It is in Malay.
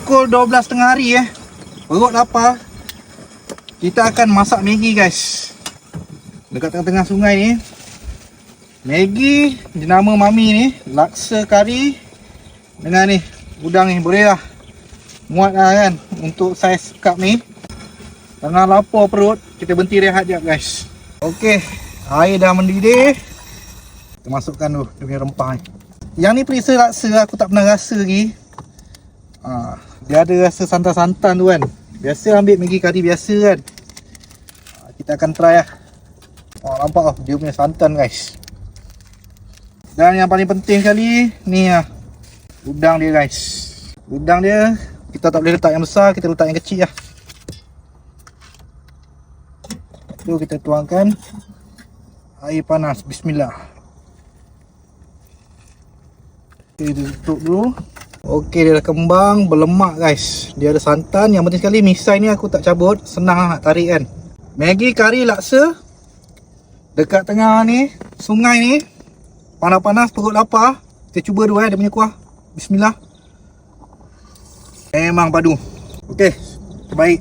Pukul 12 tengah hari perut lapar. Kita akan masak Maggi guys, dekat tengah-tengah sungai ni. Maggi dinama Mami ni, laksa kari dengan ni udang ni. Boleh lah, muat lah kan untuk saiz cup ni. Tengah lapar perut, kita berhenti rehat jap guys. Okey, air dah mendidih. Kita masukkan dulu dia punya rempah ni. Yang ni perisa laksa, aku tak pernah rasa lagi. Dia ada rasa santan-santan tu kan. Biasa ambil Maggi kari biasa kan. Kita akan try lah. Nampak dia punya santan guys. Dan yang paling penting sekali ni udang dia guys. Udang dia kita tak boleh letak yang besar, kita letak yang kecil lah. Tu kita tuangkan air panas. Bismillah. Okay, kita tutup dulu. Okey, dia dah kembang, berlemak guys. Dia ada santan. Yang penting sekali misai ni aku tak cabut, senang lah nak tarik kan. Maggi kari laksa dekat tengah ni sungai ni. Panas-panas perut lapar. Kita cuba dulu dia punya kuah. Bismillah. Memang padu. Okey, terbaik.